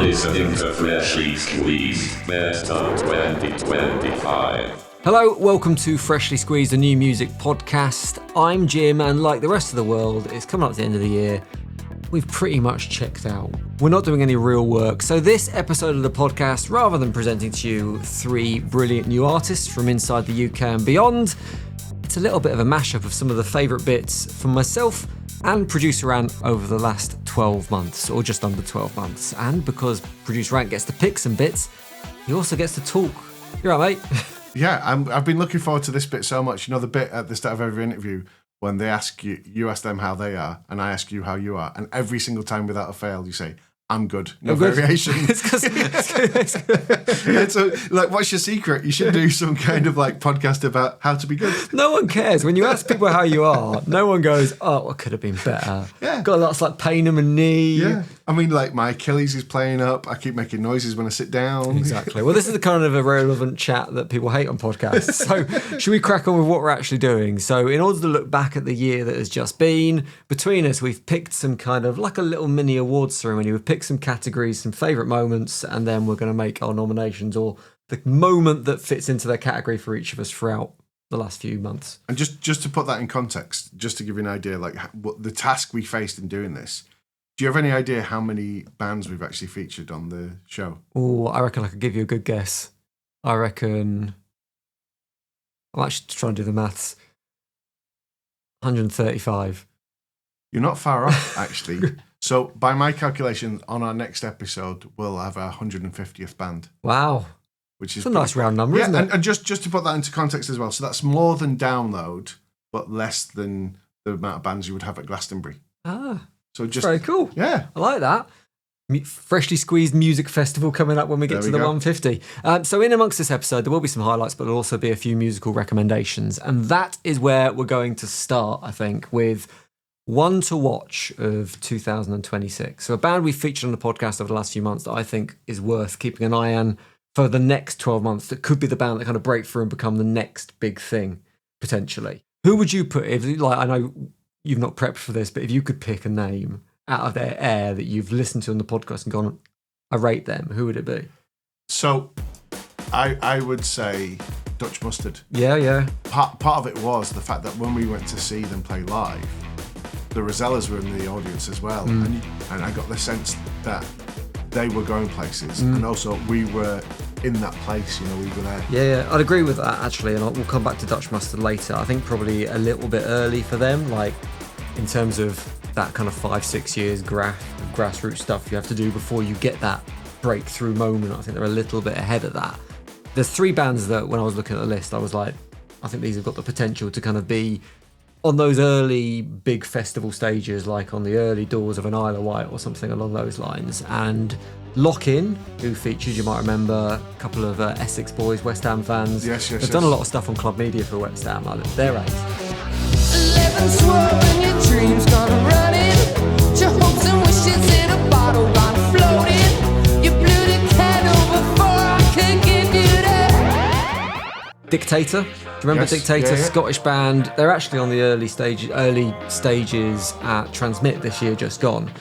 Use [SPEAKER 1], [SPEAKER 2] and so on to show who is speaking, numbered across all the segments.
[SPEAKER 1] listening to Freshly Squeezed Best of 2025.
[SPEAKER 2] Hello, welcome to Freshly Squeezed, a new music podcast. I'm Jim, and like the rest of the world, it's coming up to the end of the year. We've pretty much checked out. We're not doing any real work, so this episode of the podcast, rather than presenting to you three brilliant new artists from inside the UK and beyond, it's a little bit of a mashup of some of the favourite bits from myself and Producer Ant over the last 12 months, or just under 12 months. And because Producer Ant gets to pick some bits, he also gets to talk. You're right, mate?
[SPEAKER 3] Yeah, I've been looking forward to this bit so much. You know, the bit at the start of every interview when they ask you, you ask them how they are, and I ask you how you are, and every single time without a fail, you say, "I'm good." No variation.
[SPEAKER 2] It's
[SPEAKER 3] So, like, what's your secret? You should do some kind of like podcast about how to be good.
[SPEAKER 2] No one cares. When you ask people how you are, no one goes, "Oh, it could have been better."
[SPEAKER 3] Yeah.
[SPEAKER 2] Got lots like pain in my knee.
[SPEAKER 3] Yeah. I mean, like, my Achilles is playing up. I keep making noises when I sit down.
[SPEAKER 2] Exactly. Well, this is the kind of irrelevant chat that people hate on podcasts. So should we crack on with what we're actually doing? So in order to look back at the year that has just been, between us, we've picked some kind of like a little mini awards ceremony. We've picked some categories, some favourite moments, and then we're going to make our nominations or the moment that fits into their category for each of us throughout the last few months.
[SPEAKER 3] And just to put that in context, just to give you an idea, like what the task we faced in doing this, do you have any idea how many bands we've actually featured on the show?
[SPEAKER 2] Oh, I reckon I could give you a good guess. I reckon... I'm actually trying to do the maths. 135.
[SPEAKER 3] You're not far off, actually. So by my calculation, on our next episode, we'll have our 150th band.
[SPEAKER 2] Wow.
[SPEAKER 3] Which is
[SPEAKER 2] a nice round number, isn't it?
[SPEAKER 3] And just to put that into context as well, so that's more than Download, but less than the amount of bands you would have at Glastonbury.
[SPEAKER 2] Ah,
[SPEAKER 3] so just
[SPEAKER 2] very cool.
[SPEAKER 3] Yeah.
[SPEAKER 2] I like that. Freshly Squeezed Music Festival coming up when we get to the 150. So in amongst this episode, there will be some highlights, but there'll also be a few musical recommendations. And that is where we're going to start, I think, with one to watch of 2026. So a band we've featured on the podcast over the last few months that I think is worth keeping an eye on for the next 12 months. That could be the band that kind of break through and become the next big thing, potentially. Who would you put, if, like, I know you've not prepped for this, but if you could pick a name out of their air that you've listened to on the podcast and gone, I rate them, who would it be?
[SPEAKER 3] So I would say Dutch Mustard.
[SPEAKER 2] Yeah.
[SPEAKER 3] Part of it was the fact that when we went to see them play live, the Rosellas were in the audience as well. And I got the sense that they were going places. And also we were in that place, you know, we were there.
[SPEAKER 2] Yeah, I'd agree with that, actually. And we'll come back to Dutch Mustard later. I think probably a little bit early for them, like in terms of that kind of 5-6 years grassroots stuff you have to do before you get that breakthrough moment. I think they're a little bit ahead of that. There's three bands that when I was looking at the list, I was like, I think these have got the potential to kind of be on those early big festival stages, like on the early doors of an Isle of Wight or something along those lines. And Lock In, who featured, you might remember, a couple of Essex boys, West Ham fans.
[SPEAKER 3] Yes.
[SPEAKER 2] They've done a lot of stuff on Club Media for West Ham. Like, they're eight.
[SPEAKER 4] 11, 12, and your dreams gonna run in. Your hopes and wishes in a bottle gone floating. You blew the candle before I could give you that.
[SPEAKER 2] Dictator. Do you remember
[SPEAKER 3] Yes.
[SPEAKER 2] Dictator?
[SPEAKER 3] Yeah.
[SPEAKER 2] Scottish band. They're actually on the early stages at Transmit this year, just gone.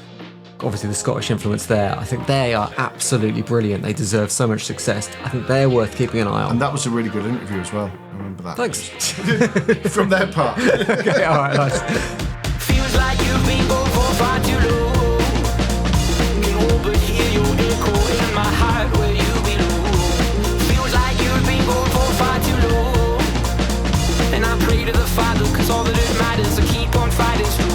[SPEAKER 2] Obviously, the Scottish influence there. I think they are absolutely brilliant. They deserve so much success. I think they're worth keeping an eye on.
[SPEAKER 3] And that was a really good interview as well. I remember that.
[SPEAKER 2] Thanks.
[SPEAKER 3] From their part.
[SPEAKER 2] Okay, all right, nice.
[SPEAKER 5] Feels like you've been going for far too long. Can overhear your echo in my heart where you belong. Feels like you've been going for far too long. And I pray to the Father, cause all that it matters to keep on fighting strong.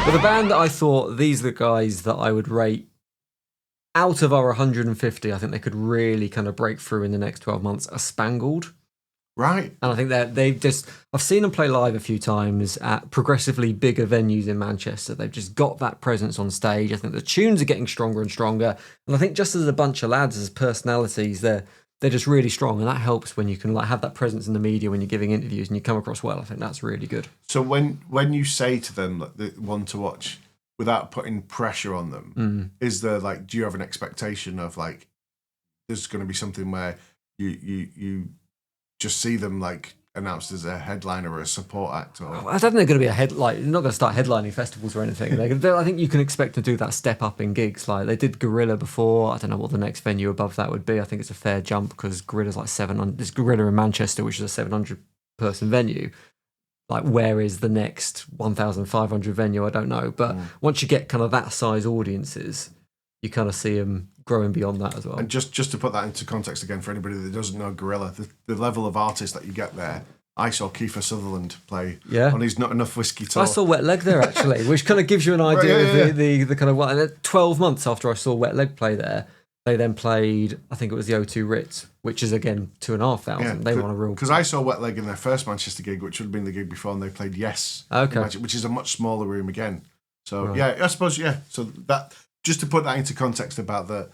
[SPEAKER 2] But the band that I thought, these are the guys that I would rate out of our 150, I think they could really kind of break through in the next 12 months, are Spangled.
[SPEAKER 3] Right.
[SPEAKER 2] And I think that I've seen them play live a few times at progressively bigger venues in Manchester. They've just got that presence on stage. I think the tunes are getting stronger and stronger. And I think just as a bunch of lads, as personalities, they're just really strong. And that helps when you can like have that presence in the media when you're giving interviews and you come across well. I think that's really good.
[SPEAKER 3] So when you say to them like, the one to watch, without putting pressure on them, is there like, do you have an expectation of like, there's going to be something where you just see them like announced as a headliner or a support act. Or...
[SPEAKER 2] I don't think they're going to be they're not going to start headlining festivals or anything. I think you can expect to do that step up in gigs. Like they did Gorilla before. I don't know what the next venue above that would be. I think it's a fair jump because Gorilla's like 700. There's Gorilla in Manchester, which is a 700 person venue. Like where is the next 1,500 venue? I don't know. But once you get kind of that size audiences, you kind of see them growing beyond that as well.
[SPEAKER 3] And just to put that into context again for anybody that doesn't know Gorilla, the level of artist that you get there. I saw Kiefer Sutherland play on his Not Enough Whiskey tour.
[SPEAKER 2] I saw Wet Leg there actually, which kind of gives you an idea of the kind of. And 12 months after I saw Wet Leg play there, they then played, I think it was the O2 Ritz, which is again 2,500.
[SPEAKER 3] Yeah,
[SPEAKER 2] they won a real.
[SPEAKER 3] Because I saw Wet Leg in their first Manchester gig, which would have been the gig before, and they played Yes, which is a much smaller room again. So I suppose So that just to put that into context about the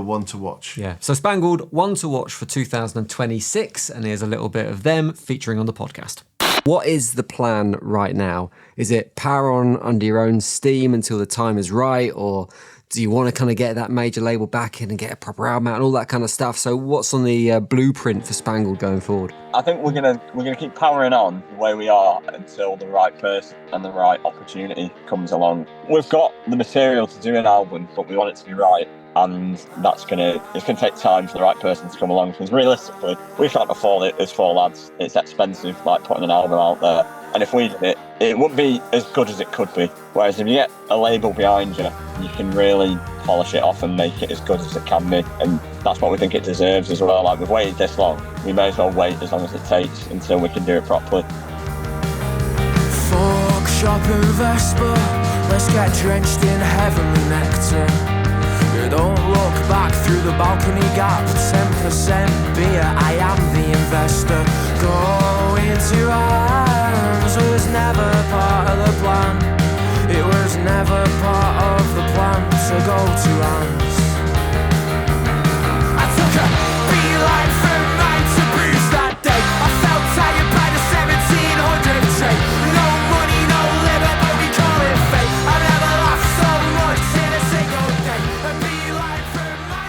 [SPEAKER 3] one to watch.
[SPEAKER 2] Yeah. So Spangled, one to watch for 2026, and here's a little bit of them featuring on the podcast. What is the plan right now? Is it power on under your own steam until the time is right, or do you want to kind of get that major label back in and get a proper album out and all that kind of stuff? So what's on the blueprint for Spangled going forward?
[SPEAKER 6] I think we're gonna keep powering on the way we are until the right person and the right opportunity comes along. We've got the material to do an album, but we want it to be right. And it's gonna take time for the right person to come along, because realistically we can't afford it as 4 lads. It's expensive, like putting an album out there, and if we did it, it wouldn't be as good as it could be. Whereas if you get a label behind you, you can really polish it off and make it as good as it can be, and that's what we think it deserves as well. Like, we've waited this long, we may as well wait as long as it takes until we can do it properly.
[SPEAKER 4] Fuck shopping Vespa, let's get drenched in heavenly nectar. Don't look back through the balcony gap. 10% beer, I am the investor. Going to arms was never part of the plan. It was never part of the plan to go to arms. I took a beeline from mine to Bruce that day. I felt tired by the 1700 train. No money, no liver, but we call it fate. I've never laughed so much in a single day.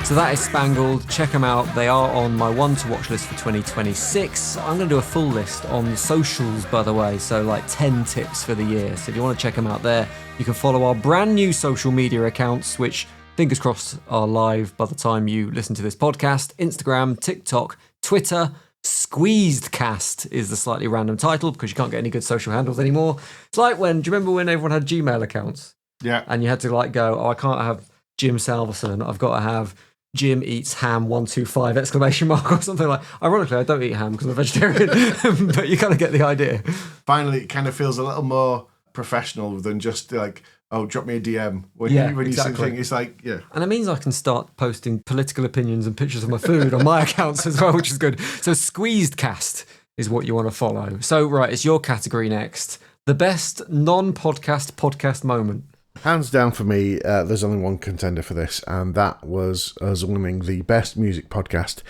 [SPEAKER 2] So that is Spangled. Check them out. They are on my one to watch list for 2026. I'm going to do a full list on socials, by the way. So like 10 tips for the year. So if you want to check them out there, you can follow our brand new social media accounts, which fingers crossed are live by the time you listen to this podcast. Instagram, TikTok, Twitter. Squeezedcast is the slightly random title because you can't get any good social handles anymore. It's like do you remember when everyone had Gmail accounts?
[SPEAKER 3] Yeah.
[SPEAKER 2] And you had to like go, I can't have Jim Salverson. I've got to have Jim eats ham 125 exclamation mark or something like. Ironically, I don't eat ham because I'm a vegetarian, but you kind of get the idea.
[SPEAKER 3] Finally, it kind of feels a little more professional than just like, oh, drop me a DM when
[SPEAKER 2] exactly.
[SPEAKER 3] You see something. It's like, yeah.
[SPEAKER 2] And it means I can start posting political opinions and pictures of my food on my accounts as well, which is good. So Squeezedcast is what you want to follow. So, right, it's your category next. The best non-podcast podcast moment.
[SPEAKER 3] Hands down for me, there's only one contender for this, and that was us winning the Best Music Podcast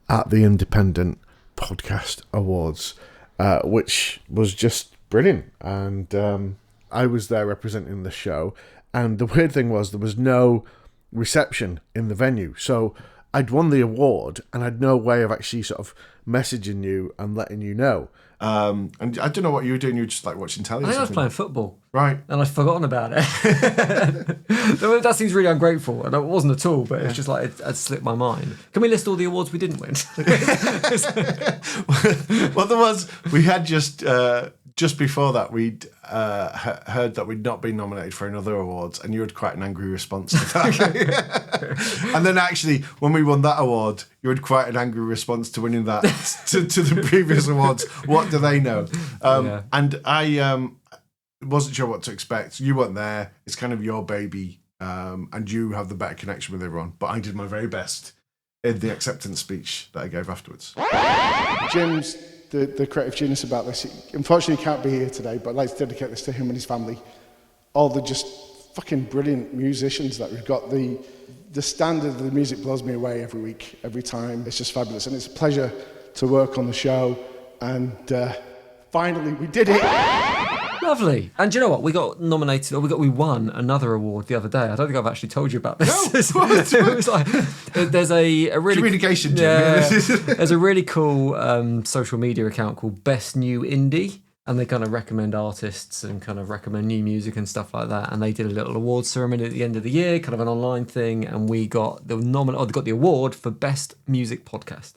[SPEAKER 3] at the Independent Podcast Awards, which was just brilliant. And I was there representing the show, and the weird thing was there was no reception in the venue. So I'd won the award, and I'd no way of actually sort of messaging you and letting you know. And I don't know what you were doing. You were just like watching telly.
[SPEAKER 2] I think I was playing football.
[SPEAKER 3] Right.
[SPEAKER 2] And I'd forgotten about it. That seems really ungrateful. And it wasn't at all, but it's just like it slipped my mind. Can we list all the awards we didn't win?
[SPEAKER 3] Well, there was, we had just before that, we'd heard that we'd not been nominated for another awards, and you had quite an angry response to that. And then actually, when we won that award, you had quite an angry response to winning that to the previous awards. What do they know? And I wasn't sure what to expect. You weren't there. It's kind of your baby, and you have the better connection with everyone. But I did my very best in the acceptance speech that I gave afterwards.
[SPEAKER 7] Jim's the creative genius about this. Unfortunately, he can't be here today, but I'd like to dedicate this to him and his family. All the just fucking brilliant musicians that we've got. The standard of the music blows me away every week, every time. It's just fabulous, and it's a pleasure to work on the show. And finally, we did it.
[SPEAKER 2] Lovely. And do you know what? We got nominated, or we won another award the other day. I don't think I've actually told you about this.
[SPEAKER 3] No, what?
[SPEAKER 2] It was like, there's a really
[SPEAKER 3] Communication, Jim.
[SPEAKER 2] Yeah, there's a really cool social media account called Best New Indie, and they kind of recommend artists and kind of recommend new music and stuff like that. And they did a little awards ceremony at the end of the year, kind of an online thing, and we got the got the award for Best Music Podcast.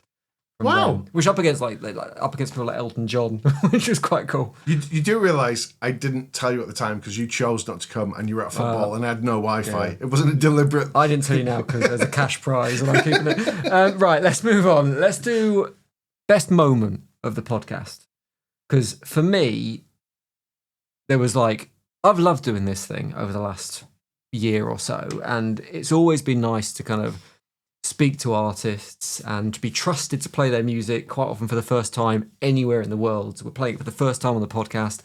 [SPEAKER 3] Wow.
[SPEAKER 2] Which up against like up against people like Elton John, which was quite cool.
[SPEAKER 3] You do realise I didn't tell you at the time because you chose not to come and you were at football and I had no Wi-Fi.
[SPEAKER 2] Yeah.
[SPEAKER 3] It wasn't a deliberate...
[SPEAKER 2] I didn't tell you now because there's a cash prize and I'm keeping it. Right, let's move on. Let's do best moment of the podcast. Because for me, there was like, I've loved doing this thing over the last year or so, and it's always been nice to kind of speak to artists and to be trusted to play their music quite often for the first time anywhere in the world. So we're playing it for the first time on the podcast.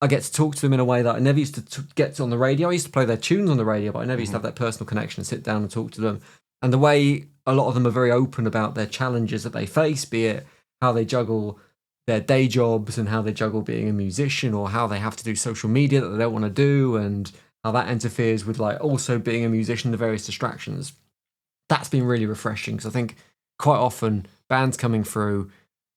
[SPEAKER 2] I get to talk to them in a way that I never used to get to on the radio. I used to play their tunes on the radio, but I never used to have that personal connection and sit down and talk to them. And the way a lot of them are very open about their challenges that they face, be it how they juggle their day jobs and how they juggle being a musician, or how they have to do social media that they don't want to do, and how that interferes with like also being a musician, the various distractions. That's been really refreshing, because I think quite often bands coming through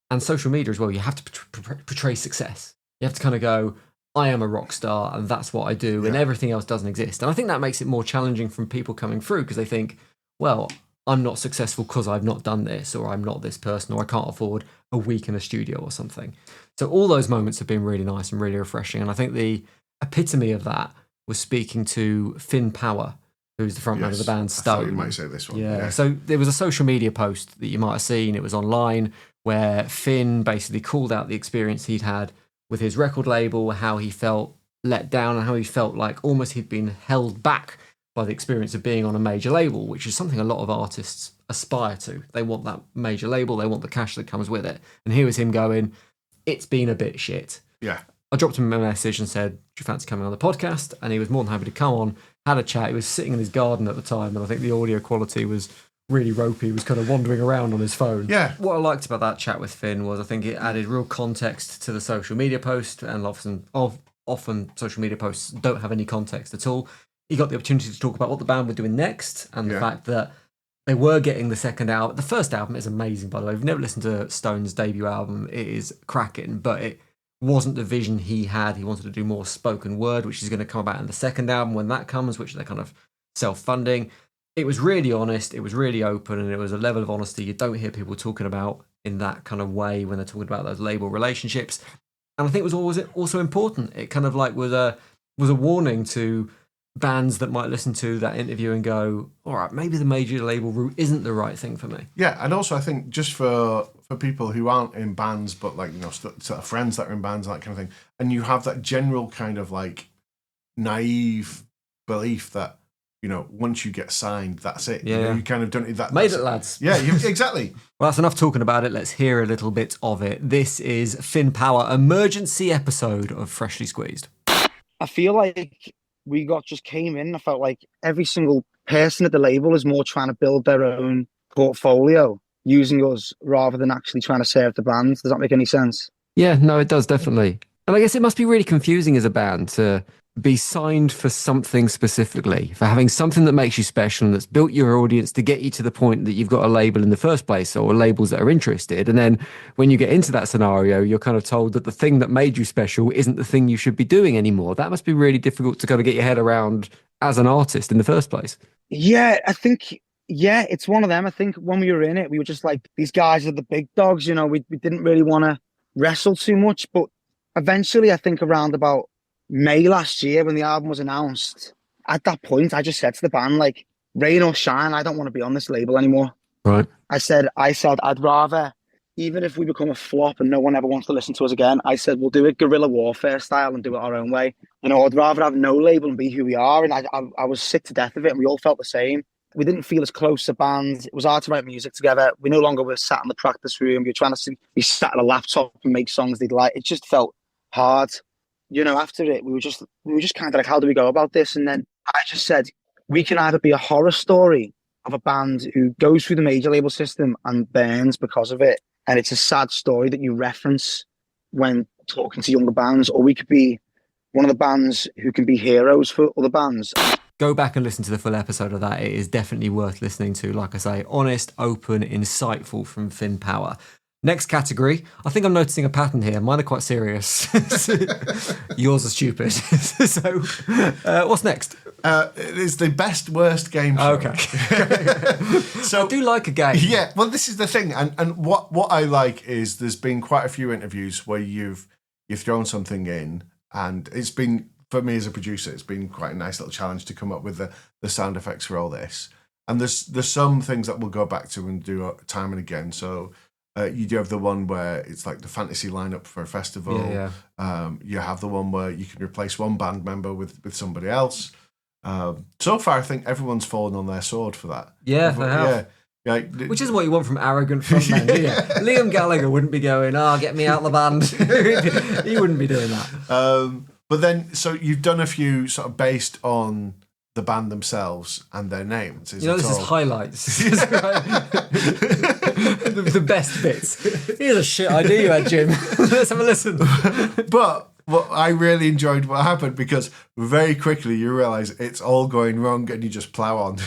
[SPEAKER 2] and social media as well, you have to portray success. You have to kind of go, I am a rock star and that's what I do, and everything else doesn't exist. And I think that makes it more challenging from people coming through, because they think, well, I'm not successful because I've not done this, or I'm not this person, or I can't afford a week in a studio or something. So all those moments have been really nice and really refreshing. And I think the epitome of that was speaking to Finn Power, who's the frontman of the band Stone.
[SPEAKER 3] I thought you might say this one.
[SPEAKER 2] Yeah. So there was a social media post that you might have seen. It was online, where Finn basically called out the experience he'd had with his record label, how he felt let down and how he felt like almost he'd been held back by the experience of being on a major label, which is something a lot of artists aspire to. They want that major label, they want the cash that comes with it. And here was him going, it's been a bit shit.
[SPEAKER 3] Yeah.
[SPEAKER 2] I dropped him a message and said, do you fancy coming on the podcast? And he was more than happy to come on, had a chat. He was sitting in his garden at the time, and I think the audio quality was really ropey. He was kind of wandering around on his phone.
[SPEAKER 3] Yeah.
[SPEAKER 2] What I liked about that chat with Finn was I think it added real context to the social media post, and often social media posts don't have any context at all. He got the opportunity to talk about what the band were doing next, and the fact that they were getting the second album. The first album is amazing, by the way. If you've never listened to Stone's debut album, it is cracking, but it wasn't the vision he had. He wanted to do more spoken word, which is going to come about in the second album when that comes, which they're kind of self-funding. It was really honest, it was really open, and it was a level of honesty you don't hear people talking about in that kind of way when they're talking about those label relationships. And I think it was always also important. It kind of like was a warning to bands that might listen to that interview and go, all right, maybe the major label route isn't the right thing for me.
[SPEAKER 3] Yeah, and also I think just for people who aren't in bands, but like, you know, sort of friends that are in bands and that kind of thing, and you have that general kind of like naive belief that, you know, once you get signed, that's it.
[SPEAKER 2] Yeah.
[SPEAKER 3] You know, you kind of don't need that.
[SPEAKER 2] Made it, lads.
[SPEAKER 3] Yeah, exactly.
[SPEAKER 2] Well, that's enough talking about it. Let's hear a little bit of it. This is Finn Power, emergency episode of Freshly Squeezed.
[SPEAKER 8] I feel like we just came in. I felt like every single person at the label is more trying to build their own portfolio using us rather than actually trying to serve the band. Does that make any sense?
[SPEAKER 2] Yeah, no, it does, definitely. And I guess it must be really confusing as a band to be signed for something specifically, for having something that makes you special and that's built your audience to get you to the point that you've got a label in the first place, or labels that are interested. And then when you get into that scenario, you're kind of told that the thing that made you special isn't the thing you should be doing anymore. That must be really difficult to kind of get your head around as an artist in the first place.
[SPEAKER 8] Yeah, I think, it's one of them. I think when we were in it, we were just like, these guys are the big dogs, you know, we didn't really want to wrestle too much. But eventually, I think around about May last year when the album was announced, at that point I just said to the band, like, rain or shine, I don't want to be on this label anymore.
[SPEAKER 2] Right.
[SPEAKER 8] I said I'd rather, even if we become a flop and no one ever wants to listen to us again, I said we'll do it guerrilla warfare style and do it our own way. You know, I'd rather have no label and be who we are. And I was sick to death of it, and we all felt the same. We didn't feel as close a band. It was hard to write music together. We no longer were sat in the practice room. We were trying to be sat at a laptop and make songs they'd like. It just felt hard. You know, after it, we were just kind of like, how do we go about this? And then I just said, we can either be a horror story of a band who goes through the major label system and burns because of it, and it's a sad story that you reference when talking to younger bands, or we could be one of the bands who can be heroes for other bands.
[SPEAKER 2] Go back and listen to the full episode of that. It is definitely worth listening to. Like I say, honest, open, insightful from Finn Power. Next category. I think I'm noticing a pattern here. Mine are quite serious. Yours are stupid. So, what's next?
[SPEAKER 3] It is the best worst game show.
[SPEAKER 2] Okay.
[SPEAKER 3] So
[SPEAKER 2] I do like a game.
[SPEAKER 3] Yeah, well, this is the thing, and what I like is there's been quite a few interviews where you've thrown something in, and it's been, for me as a producer, it's been quite a nice little challenge to come up with the sound effects for all this. And there's some things that we'll go back to and do time and again. So you do have the one where it's like the fantasy lineup for a festival.
[SPEAKER 2] Yeah.
[SPEAKER 3] You have the one where you can replace one band member with somebody else. So far, I think everyone's fallen on their sword for that.
[SPEAKER 2] Yeah, they have.
[SPEAKER 3] Yeah.
[SPEAKER 2] Which isn't what you want from arrogant frontmen, do you? Liam Gallagher wouldn't be going, get me out of the band. He wouldn't be doing that.
[SPEAKER 3] But then, so you've done a few sort of based on the band themselves and their names.
[SPEAKER 2] This is highlights. the best bits. Here's a shit idea you had, Jim. Let's have a listen.
[SPEAKER 3] But what I really enjoyed what happened, because very quickly you realise it's all going wrong and you just plough on.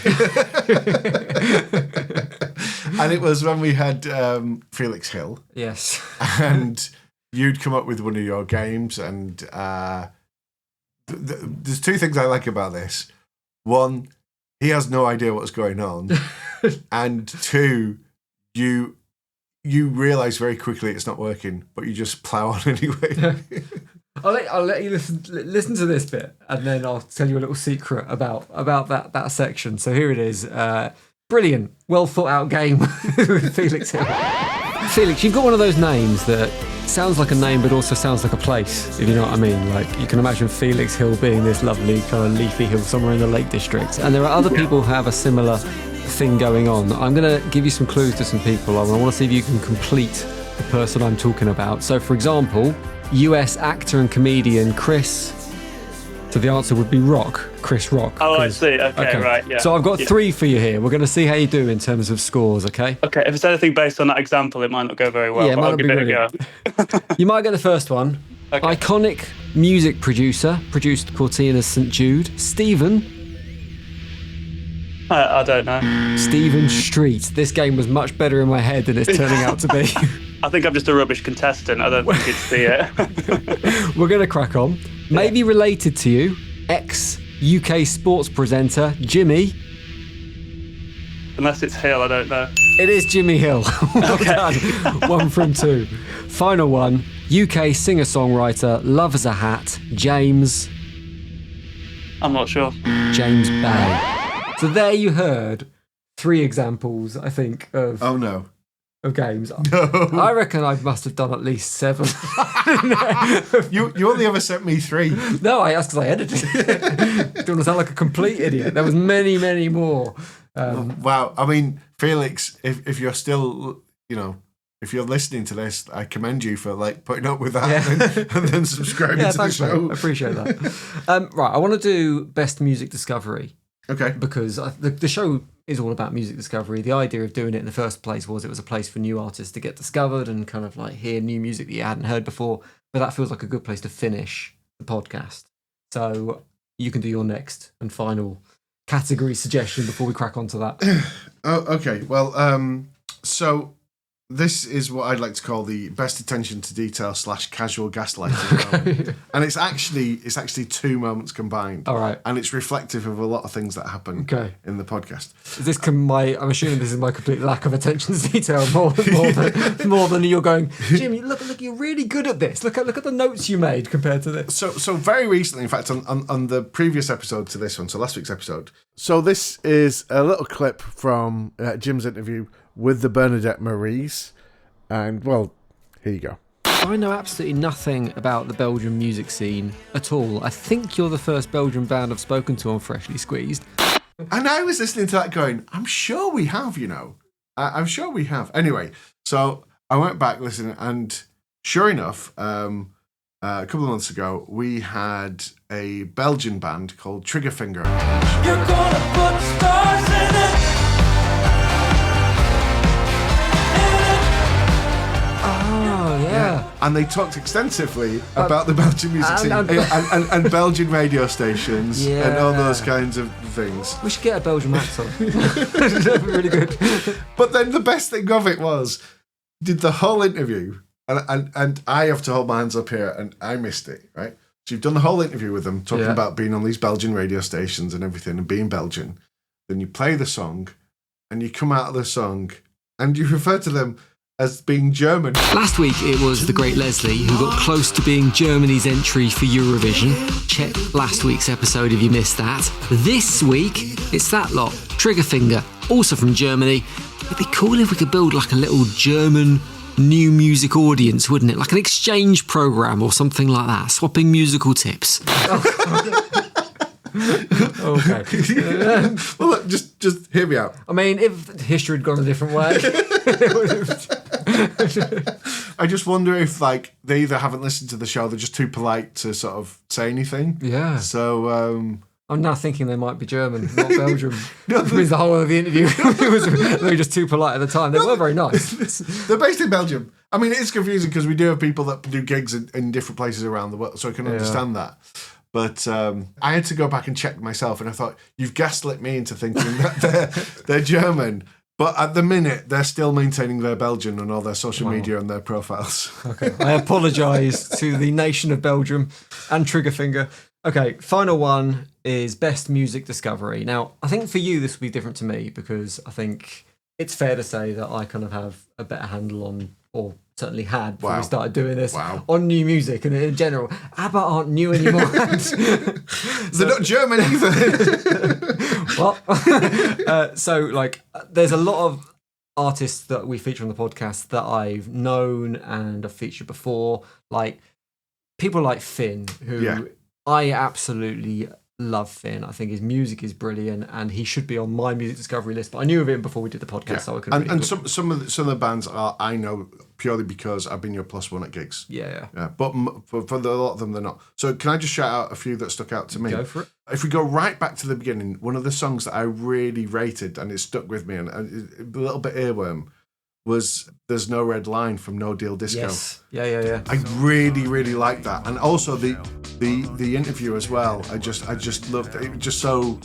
[SPEAKER 3] And it was when we had Felix Hill.
[SPEAKER 2] Yes.
[SPEAKER 3] And you'd come up with one of your games, and there's two things I like about this. One, he has no idea what's going on. And two, you realise very quickly it's not working, but you just plough on anyway.
[SPEAKER 2] I'll let you listen to this bit, and then I'll tell you a little secret about that section. So here it is. Brilliant, well thought out game with Felix Hill. Felix, you've got one of those names that sounds like a name but also sounds like a place, if you know what I mean. Like, you can imagine Felix Hill being this lovely kind of leafy hill somewhere in the Lake District, and there are other people who have a similar thing going on. I'm going to give you some clues to some people. I want to see if you can complete the person I'm talking about. So, for example, US actor and comedian Chris. So the answer would be Chris Rock.
[SPEAKER 9] Oh, I see. Okay, right, yeah.
[SPEAKER 2] So I've got 3 for you here. We're going to see how you do in terms of scores, okay?
[SPEAKER 9] Okay, if it's anything based on that example, it might not go very well,
[SPEAKER 2] Yeah, it
[SPEAKER 9] but
[SPEAKER 2] might
[SPEAKER 9] I'll
[SPEAKER 2] not
[SPEAKER 9] give
[SPEAKER 2] be
[SPEAKER 9] it a go.
[SPEAKER 2] You might get the first one.
[SPEAKER 9] Okay.
[SPEAKER 2] Iconic music producer, produced Cortina's St. Jude. Stephen
[SPEAKER 9] I don't know.
[SPEAKER 2] Stephen Street. This game was much better in my head than it's turning out to be.
[SPEAKER 9] I think I'm just a rubbish contestant. I don't think you'd see it.
[SPEAKER 2] We're going to crack on. Maybe related to you, ex-UK sports presenter Jimmy.
[SPEAKER 9] Unless it's Hill, I don't know.
[SPEAKER 2] It is Jimmy Hill. Well done. 1 from 2. Final one, UK singer-songwriter, Love as a Hat, James
[SPEAKER 9] I'm not sure.
[SPEAKER 2] Bay. So there you heard 3 examples, I think, of
[SPEAKER 3] Oh no.
[SPEAKER 2] of games.
[SPEAKER 3] No.
[SPEAKER 2] I reckon I must have done at least 7.
[SPEAKER 3] You only ever sent me 3.
[SPEAKER 2] No, that's because I edited it. Don't want to sound like a complete idiot. There was many, many more.
[SPEAKER 3] Wow. I mean, Felix, if you're still, if you're listening to this, I commend you for putting up with that and then subscribing to the show.
[SPEAKER 2] I appreciate that. Right, I want to do best music discovery.
[SPEAKER 3] Okay.
[SPEAKER 2] Because the show is all about music discovery. The idea of doing it in the first place was it was a place for new artists to get discovered and kind of hear new music that you hadn't heard before. But that feels like a good place to finish the podcast. So you can do your next and final category suggestion before we crack onto that.
[SPEAKER 3] Oh, okay. Well, so this is what I'd like to call the best attention to detail / casual gaslighting moment. And it's actually 2 moments combined.
[SPEAKER 2] All right.
[SPEAKER 3] And it's reflective of a lot of things that happen in the podcast.
[SPEAKER 2] Is this I'm assuming this is my complete lack of attention to detail more than you're going, Jim, look, you're really good at this. Look at the notes you made compared to this.
[SPEAKER 3] So very recently, in fact, on the previous episode to this one, so last week's episode. So this is a little clip from Jim's interview with the Bernadette Maries. And, well, here you go.
[SPEAKER 2] I know absolutely nothing about the Belgian music scene at all. I think you're the first Belgian band I've spoken to on Freshly Squeezed.
[SPEAKER 3] And I was listening to that going, I'm sure we have, I'm sure we have. Anyway, so I went back listening, and sure enough, a couple of months ago, we had a Belgian band called Triggerfinger.
[SPEAKER 5] You're gonna put stars in it.
[SPEAKER 2] Oh, yeah.
[SPEAKER 3] And they talked extensively about the Belgian music scene and Belgian radio stations and all those kinds of things.
[SPEAKER 2] We should get a Belgian accent. That'd be really good.
[SPEAKER 3] But then the best thing of it was, did the whole interview, and I have to hold my hands up here, and I missed it, right? So you've done the whole interview with them, talking about being on these Belgian radio stations and everything, and being Belgian. Then you play the song, and you come out of the song, and you refer to them as being German.
[SPEAKER 2] Last week it was the great Leslie who got close to being Germany's entry for Eurovision. Check last week's episode if you missed that. This week it's that lot, Triggerfinger, also from Germany. It'd be cool if we could build like a little German new music audience, wouldn't it? Like an exchange program or something like that, swapping musical tips. Okay.
[SPEAKER 3] Well, look, just hear me out.
[SPEAKER 2] I mean, if history had gone a different way.
[SPEAKER 3] I just wonder if, like, they either haven't listened to the show, they're just too polite to sort of say anything.
[SPEAKER 2] Yeah.
[SPEAKER 3] So,
[SPEAKER 2] I'm now thinking they might be German, not Belgium. That means the whole of the interview. They were just too polite at the time. They were very nice.
[SPEAKER 3] They're based in Belgium. I mean, it's confusing because we do have people that do gigs in different places around the world, so I can understand that. But I had to go back and check myself, and I thought, you've gaslit me into thinking that they're German. But at the minute, they're still maintaining their Belgian on all their social media and their profiles.
[SPEAKER 2] Okay, I apologise to the nation of Belgium and Triggerfinger. Okay, final one is Best Music Discovery. Now, I think for you this will be different to me because I think it's fair to say that I kind of have a better handle on, or certainly had before we started doing this, on new music and in general. ABBA aren't new anymore.
[SPEAKER 3] They're not German either.
[SPEAKER 2] What? So, like, there's a lot of artists that we feature on the podcast that I've known and I've featured before. Like, people like Finn, who I absolutely love Finn. I think his music is brilliant and he should be on my music discovery list, but I knew of him before we did the podcast, so I couldn't
[SPEAKER 3] and some of the bands I know purely because I've been your +1 at gigs.
[SPEAKER 2] Yeah.
[SPEAKER 3] But for a lot of them, they're not. So can I just shout out a few that stuck out to me?
[SPEAKER 2] Go for it.
[SPEAKER 3] If we go right back to the beginning, one of the songs that I really rated and it stuck with me and a little bit earworm was There's No Red Line from No Deal Disco.
[SPEAKER 2] Yes. Yeah.
[SPEAKER 3] I really, really liked that. And also the interview as well. I just loved it. It was just so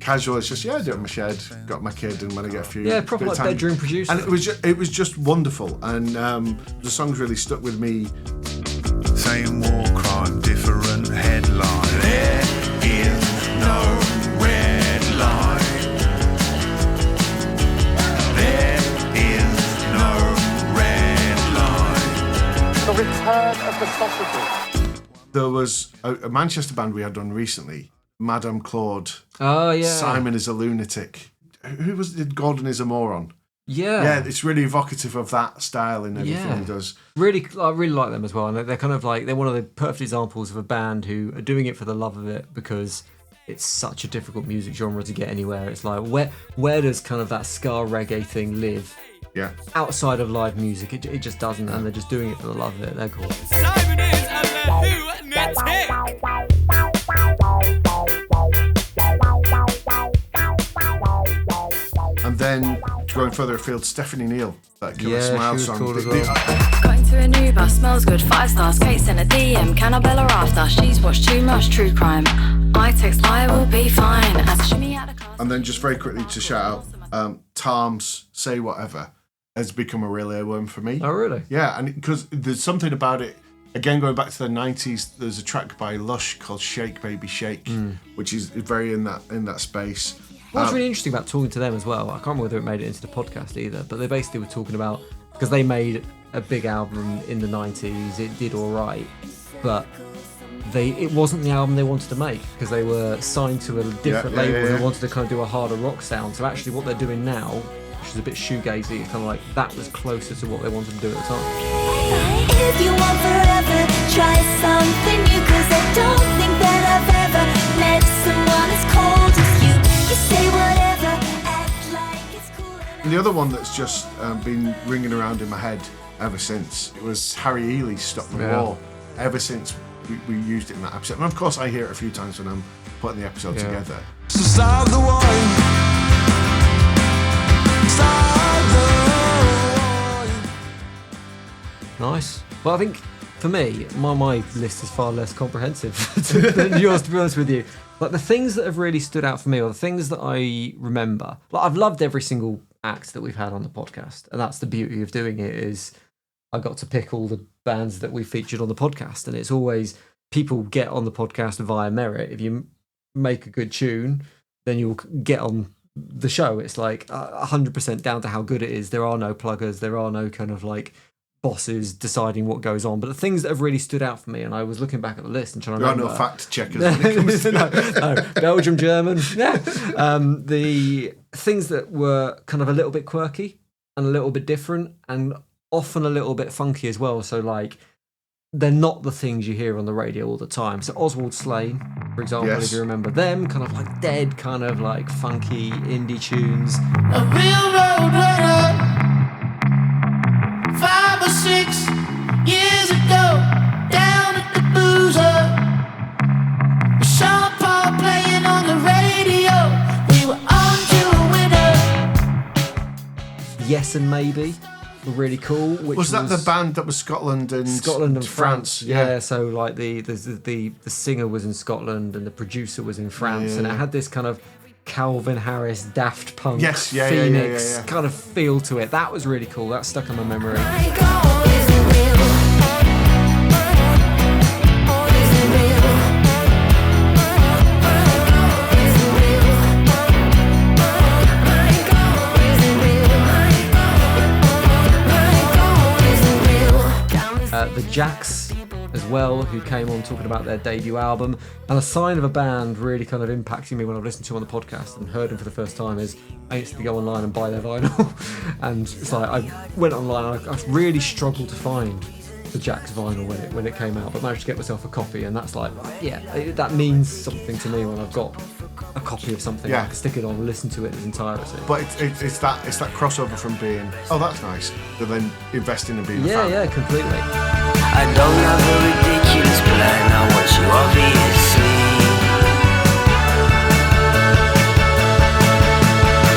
[SPEAKER 3] casual. It's just, I do it in my shed, got my kid, and when I get a few...
[SPEAKER 2] Yeah, proper like bedroom producer.
[SPEAKER 3] And it was just wonderful. And the songs really stuck with me.
[SPEAKER 10] Same war crime, different headline. There is no red line.
[SPEAKER 8] The return of the sausages.
[SPEAKER 3] There was a Manchester band we had on recently, Madame Claude.
[SPEAKER 2] Oh, yeah.
[SPEAKER 3] Simon is a Lunatic. Who was it? Gordon is a Moron.
[SPEAKER 2] Yeah,
[SPEAKER 3] it's really evocative of that style in everything he does.
[SPEAKER 2] I really like them as well. And they're kind of like, they're one of the perfect examples of a band who are doing it for the love of it because it's such a difficult music genre to get anywhere. It's like, where does kind of that ska reggae thing live?
[SPEAKER 3] Yeah.
[SPEAKER 2] Outside of live music, it just doesn't, and they're just doing it for the love of it. They're cool.
[SPEAKER 5] Simon is a lunatic.
[SPEAKER 3] And then going further afield, Stephanie Neal, that Killer Smile
[SPEAKER 2] she was
[SPEAKER 3] song.
[SPEAKER 2] cool as well.
[SPEAKER 11] Got into an Uber, smells good, 5 stars. Kate sent a DM, can I bell her after? She's watched too much true crime. I text, I will be fine. As I shimmy out of class.
[SPEAKER 3] And then just very quickly to shout out, Tom's Say Whatever has become a real earworm for me.
[SPEAKER 2] Oh, really?
[SPEAKER 3] Yeah, and because there's something about it. Again, going back to the 90s, there's a track by Lush called Shake Baby Shake, which is very in that space.
[SPEAKER 2] What's really interesting about talking to them as well, I can't remember whether it made it into the podcast either, but they basically were talking about, because they made a big album in the 90s, it did all right, but it wasn't the album they wanted to make because they were signed to a different label and they wanted to kind of do a harder rock sound. So actually what they're doing now, which is a bit shoegazy, it's kind of like that was closer to what they wanted to do at the time.
[SPEAKER 12] If you want forever, try something new, cause I don't think that I've ever met someone as cold as you. You say whatever, act like it's cool.
[SPEAKER 3] And the other one that's just been ringing around in my head ever since, it was Harry Healy's Stop the War. Ever since we used it in that episode. And of course I hear it a few times when I'm putting the episode together.
[SPEAKER 10] So start the wine. Start the wine.
[SPEAKER 2] Nice. Well, I think for me, my list is far less comprehensive than yours, to be honest with you. Like the things that have really stood out for me, or the things that I remember. Like I've loved every single act that we've had on the podcast, and that's the beauty of doing it. Is I got to pick all the bands that we featured on the podcast, and it's always people get on the podcast via merit. If you make a good tune, then you'll get on the show. It's like 100% down to how good it is. There are no pluggers. There are no kind of like bosses deciding what goes on. But the things that have really stood out for me, and I was looking back at the list and trying to remember.
[SPEAKER 3] There are no fact checkers when it comes to
[SPEAKER 2] no, Belgium, German. Yeah. The things that were kind of a little bit quirky and a little bit different and often a little bit funky as well. So like, they're not the things you hear on the radio all the time. So Oswald Slane, for example, if you remember them, kind of like dead, kind of like funky indie tunes.
[SPEAKER 4] A real road runner, 5 or 6 years ago, down at the Boozer, with Sean Paul playing on the radio, we were on to a winner.
[SPEAKER 2] Yes and Maybe were really cool. Which
[SPEAKER 3] was that the band that was Scotland and
[SPEAKER 2] France? Yeah. So like the singer was in Scotland and the producer was in France, and it had this kind of Calvin Harris, Daft Punk, Phoenix kind of feel to it. That was really cool. That stuck in my memory. The Jacks as well, who came on talking about their debut album. And a sign of a band really kind of impacting me when I've listened to them on the podcast and heard them for the first time is I used to go online and buy their vinyl. And it's like I went online and I really struggled to find the Jacks vinyl when it came out, but managed to get myself a copy, and that's like, that means something to me when I've got a copy of something. I can stick it on and listen to it in its entirety.
[SPEAKER 3] But it's that crossover from being, oh, that's nice, to then investing in being a fan.
[SPEAKER 2] Yeah, completely.
[SPEAKER 5] I don't have a ridiculous plan, I want you obviously.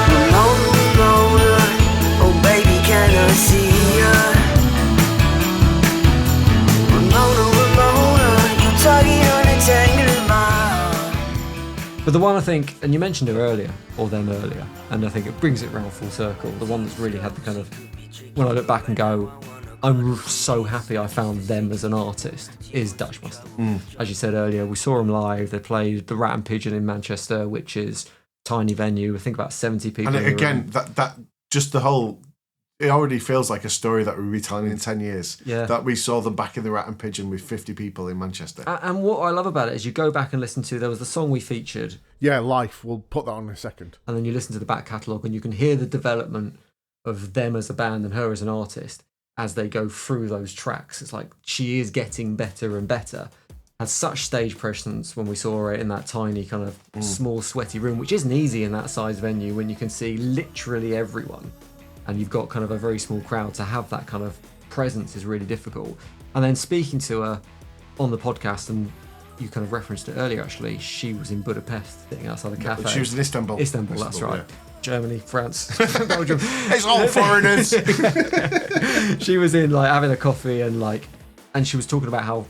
[SPEAKER 5] Ramona, oh baby, can I see ya? Ramona, you tugging on a tangled mind.
[SPEAKER 2] But the one I think, and you mentioned her earlier, or them earlier, and I think it brings it round full circle, the one that's really had the kind of, when I look back and go, I'm so happy I found them as an artist, is Dutch Mustard. As you said earlier, we saw them live. They played the Rat and Pigeon in Manchester, which is a tiny venue. I think about 70 people.
[SPEAKER 3] And again, that just the whole, it already feels like a story that we'll be telling in 10 years.
[SPEAKER 2] Yeah.
[SPEAKER 3] That we saw them back in the Rat and Pigeon with 50 people in Manchester.
[SPEAKER 2] And what I love about it is you go back and listen to, there was the song we featured.
[SPEAKER 7] Yeah, Life. We'll put that on in a second.
[SPEAKER 2] And then you listen to the back catalogue and you can hear the development of them as a band and her as an artist as they go through those tracks. It's like she is getting better and better. Had such stage presence when we saw her in that tiny kind of small sweaty room, which isn't easy in that size venue when you can see literally everyone and you've got kind of a very small crowd. To have that kind of presence is really difficult. And then speaking to her on the podcast, and you kind of referenced it earlier actually, she was in Budapest sitting outside a cafe.
[SPEAKER 3] She was in Istanbul.
[SPEAKER 2] Istanbul, that's right. Yeah. Germany, France, Belgium.
[SPEAKER 3] It's all foreigners.
[SPEAKER 2] She was in like having a coffee and she was talking about how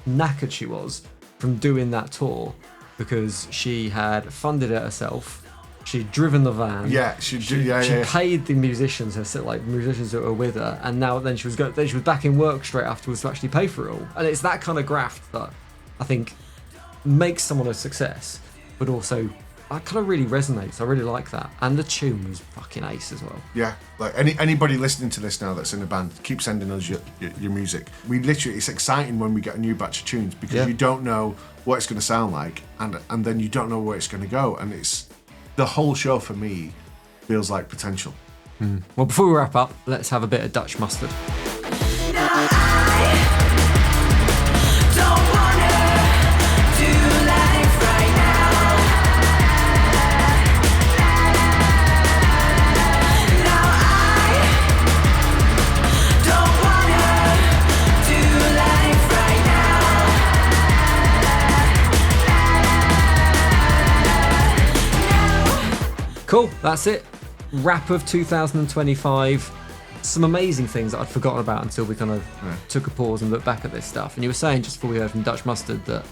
[SPEAKER 2] knackered she was from doing that tour because she had funded it herself. She'd driven the van.
[SPEAKER 3] Yeah, she
[SPEAKER 2] paid the musicians, musicians that were with her, and then she was back in work straight afterwards to actually pay for it all. And it's that kind of graft that I think makes someone a success, but also that kind of really resonates. I really like that. And the tune was fucking ace as well.
[SPEAKER 3] Yeah, like anybody listening to this now that's in a band, keep sending us your music. It's exciting when we get a new batch of tunes because you don't know what it's going to sound like, and then you don't know where it's going to go. And it's the whole show for me feels like potential.
[SPEAKER 2] Well, before we wrap up, let's have a bit of Dutch Mustard. Cool, that's it. Wrap of 2025. some amazing things that I'd forgotten about until we kind of took a pause and looked back at this stuff. And you were saying just before we heard from Dutch Mustard that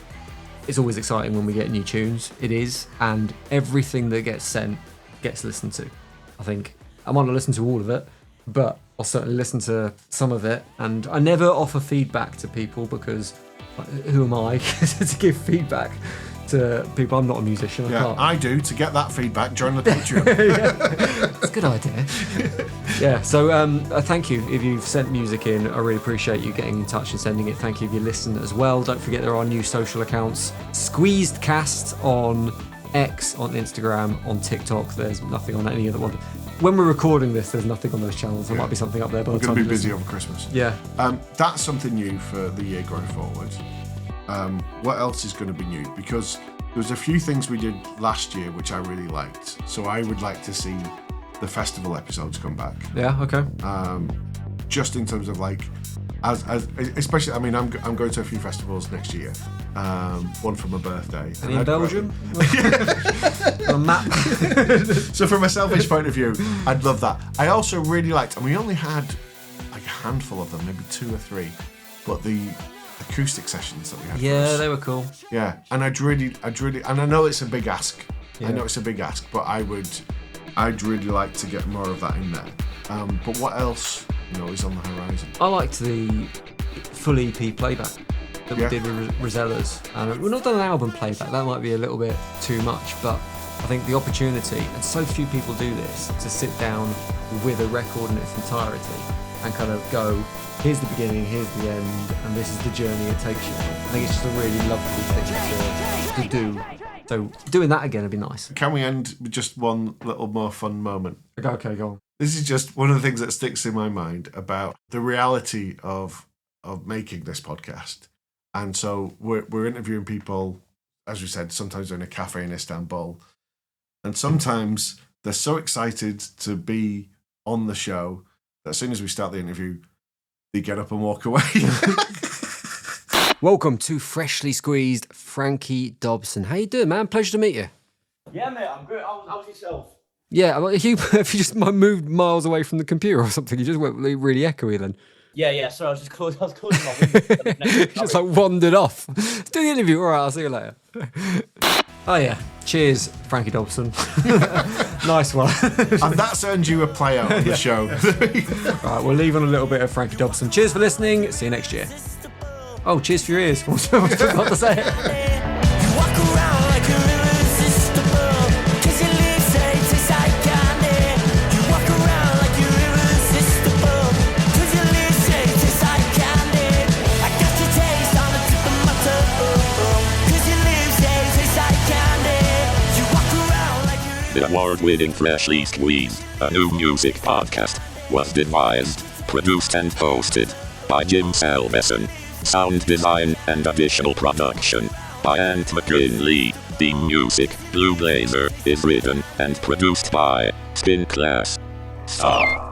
[SPEAKER 2] it's always exciting when we get new tunes. It is, and everything that gets sent gets listened to. I think I might not listen to all of it, but I'll certainly listen to some of it. And I never offer feedback to people because who am I to give feedback to people? I'm not a musician. I can't.
[SPEAKER 3] I do. To get that feedback, join the Patreon.
[SPEAKER 2] That's a good idea. Yeah, so thank you if you've sent music in. I really appreciate you getting in touch and sending it. Thank you if you listen as well. Don't forget there are new social accounts. Squeezed Cast on X, on Instagram, on TikTok. There's nothing on any other one. When we're recording this, there's nothing on those channels. There might be something up there.
[SPEAKER 3] We're going to be busy over Christmas.
[SPEAKER 2] Yeah.
[SPEAKER 3] That's something new for the year going forward. What else is going to be new? Because there's a few things we did last year which I really liked. So I would like to see the festival episodes come back.
[SPEAKER 2] Yeah, okay.
[SPEAKER 3] Just in terms of like, as especially, I mean, I'm going to a few festivals next year. One for my birthday.
[SPEAKER 2] Any in Belgium? On a map.
[SPEAKER 3] So from a selfish point of view, I'd love that. I also really liked, and we only had like a handful of them, maybe 2 or 3, but the acoustic sessions that we had.
[SPEAKER 2] Yeah, they were cool.
[SPEAKER 3] Yeah, and I'd really, and I know it's a big ask. Yeah. I know it's a big ask, but I'd really like to get more of that in there. But what else, is on the horizon?
[SPEAKER 2] I liked the full EP playback that we did with Rosella's. We've not done an album playback, that might be a little bit too much, but I think the opportunity, and so few people do this, to sit down with a record in its entirety and kind of go, here's the beginning, here's the end, and this is the journey it takes you on. I think it's just a really lovely thing to do. So doing that again would be nice.
[SPEAKER 3] Can we end with just one little more fun moment?
[SPEAKER 2] Okay, go on.
[SPEAKER 3] This is just one of the things that sticks in my mind about the reality of making this podcast. And so we're interviewing people, as we said, sometimes in a cafe in Istanbul. And sometimes they're so excited to be on the show that as soon as we start the interview, they get up and walk away.
[SPEAKER 2] Welcome to Freshly Squeezed, Frankie Dobson. How you doing, man? Pleasure to meet you.
[SPEAKER 13] Yeah, mate, I'm good. How's yourself?
[SPEAKER 2] Yeah, well, if you just moved miles away from the computer or something, you just went really echoey then.
[SPEAKER 13] Yeah, sorry, I was closing my window.
[SPEAKER 2] Just like wandered off. Let's do the interview. All right, I'll see you later. Oh yeah, cheers, Frankie Dobson. Nice one.
[SPEAKER 3] And that's earned you a play out on the show.
[SPEAKER 2] Right, we'll leave on a little bit of Frankie Dobson. Cheers for listening. See you next year. Oh, cheers for your ears. What's about to say it?
[SPEAKER 1] The award-winning Freshly Squeezed, a new music podcast, was devised, produced and hosted by Jim Salveson. Sound design and additional production by Ant McGinley. Theme music, Blue Blazer, is written and produced by Spin Class. Stop.